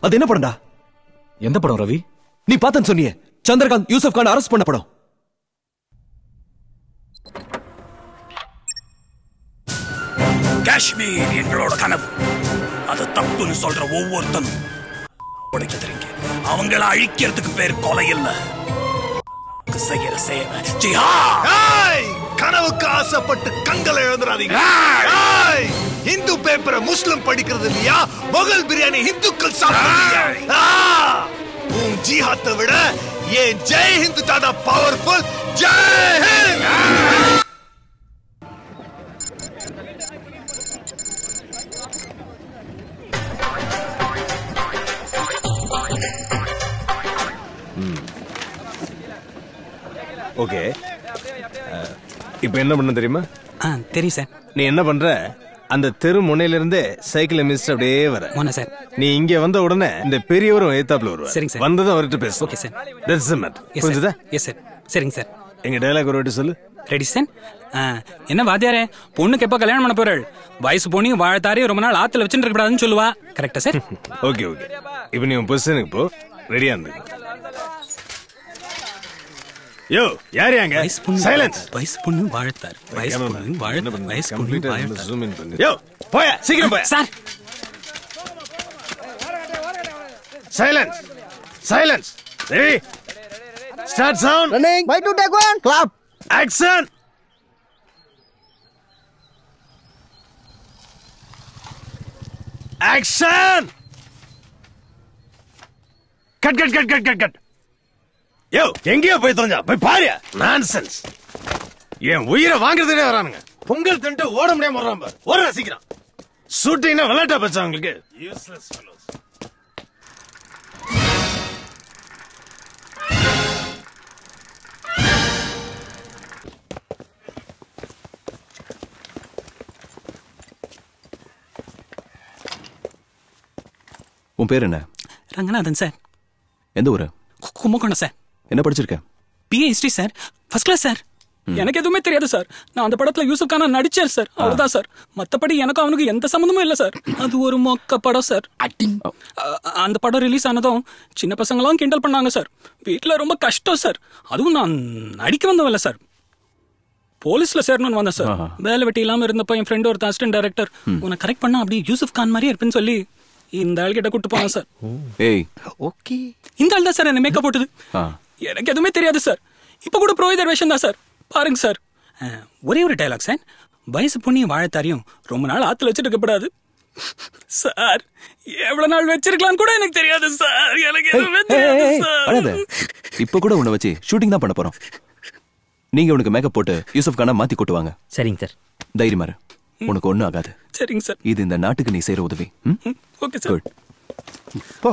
அது என்ன படம்டா? எந்த படம் ரவி? நீ பார்த்தன்னு சொன்னியே, சந்திரகாந்த் யூசுப் கான் அரெஸ்ட் பண்ண படம். காஷ்மீர் எங்களோட கனவு. அது தப்புன்னு சொல்ற ஒவ்வொருத்தனும் உடைக்கிறீங்க. அவங்கள அழிக்கிறதுக்கு பேர் கொலை இல்ல, செய்யற சேவை ஜிஹாத். கனவுக்கு ஆசைப்பட்டு கண்களை எழுந்துறாதீங்க. இந்து பேப்பரை முஸ்லிம் படிக்கிறது இல்லையா? முகல் பிரியாணி இந்துக்கள் சாப்பிடுறீங்க. உன் ஜிஹாத்தை விட ஏன் ஜெய் ஹிந்து தாதா பவர்ஃபுல். ஜெய் ஹிந்த். ஓகே, இப்போ என்ன பண்ண தெரியுமா? தெரியும் சார். நீ என்ன பண்ற, அந்த தெரு முனையில இருந்து சைக்கிள் மிஸ்ட் அப்படியே வர சார். நீ இங்க வந்த உடனே இந்த பெரியவரும் ஏத்தாப்புல வருவார். சரிங்க சார். வந்ததும் அவர்கிட்ட பேசு. Okay sir. That's it mate. புரிஞ்சுதா? Yes sir. சரிங்க சார். எங்க டயலாக் ஒரு வாட்டி சொல்லு. Ready sir. என்ன வாத்தியாரே, பொண்ணுக்கு எப்போ கல்யாணம் பண்ண போறாள்? வயசு பொண்ணு வாழத்தாரி ரொம்ப நாள் ஆத்துல வச்சுட்டு இருக்கக்கூடாதுன்னு சொல்லுவா. கரெக்டா சார்? ஓகே ஓகே, இப்போ நீ உன் பொசிஷனுக்கு போ. ரெடியா இருந்து. யோ, யார் யாங்க? சைலன்ஸ். வயசு பொண்ணு வாழத்தார். வயசு பொண்ணு வாழத்தார். வயசு பொண்ணு வாழத்தார். ஜூம் இன் பண்ணு. யோ, போயா, சீக்கிரம் போயா. Sir. Silence. Silence. Ready. Start sound. Running. By to take one. Clap. Action. Action. Cut cut cut cut cut cut. யோ, எங்கேயோ போய் தொலைஞ்சா, போய் பாரு. நான்சென்ஸ். என் உயிரை வாங்குறதுனே வரானுங்க. பொங்கல் தின்ட்டு ஓட முடியாம வர்றான் பாரு. ஓடுற சீக்கிரம். ஷூட்டிங்னா விளையாட்டா பச்சா உங்களுக்கு. Useless fellows. உன் பேர் என்ன? ரங்கநாதன் சார். எந்த ஊரு? கும்பகோணம் சார். என்ன படிச்சிருக்க? PhD sir. First class sir. எனக்கு எதுவுமே தெரியாது சார். நான் அந்த படத்துல யூசுப் கானா நடிச்சேன் சார், அவ்வளவுதான் சார். மத்தபடி எனக்கு அவனுக்கு எந்த சம்மந்தமும் இல்ல சார். அது ஒரு மொக்க படம் சார். அந்த படம் ரிலீஸ் ஆனதும் சின்ன பசங்களாம் கிண்டல் பண்ணாங்க சார். வீட்டுல ரொம்ப கஷ்டம் சார். அதுவும் நான் நடிக்க வந்தவல்ல சார், போலீஸ்ல சேரணும்னு வந்தேன் சார். வேலை வெட்டி இல்லாம இருந்தப்ப என் ஃப்ரெண்ட் ஒரு அசிஸ்டன்ட் டைரக்டர், உன்னை கரெக்ட் பண்ணா அப்படி யூசுப் கான் மாதிரியே இருப்பேன்னு சொல்லி இந்த ஆள் கிட்ட கூட்டு போனேன் சார். ஏய், ஓகே. இந்த ஆள் தான் சார் என்ன மேக்கப் போட்டது. எனக்கு எதுவுமே தெரியாது சார். இப்ப கூட புரோகிதர் வேஷம் தான் சார். பாருங்க சார், ஒரே ஒரு டயலாக் சார். வயசு பொண்ணியும் வாழத்தாரியும் ரொம்ப நாள் ஆத்துல வச்சுட்டு இருக்கப்படாது சார். எவ்வளவு நாள் வச்சிருக்கலாம் கூட எனக்கு தெரியாது சார். எனக்கு எதுவுமே தெரியாது சார். இப்ப கூட உன்னை வச்சு ஷூட்டிங் தான் பண்ண போறோம். நீங்க உனக்கு மேக்கப் போட்டு யூசுப் கானா மாத்தி கூட்டுவாங்க. சரிங்க சார். தைரியமா இரு, உனக்கு ஒண்ணும் ஆகாது. சரிங்க சார். இது இந்த நாட்டுக்கு நீ செய்யற உதவி. Okay sir. போ.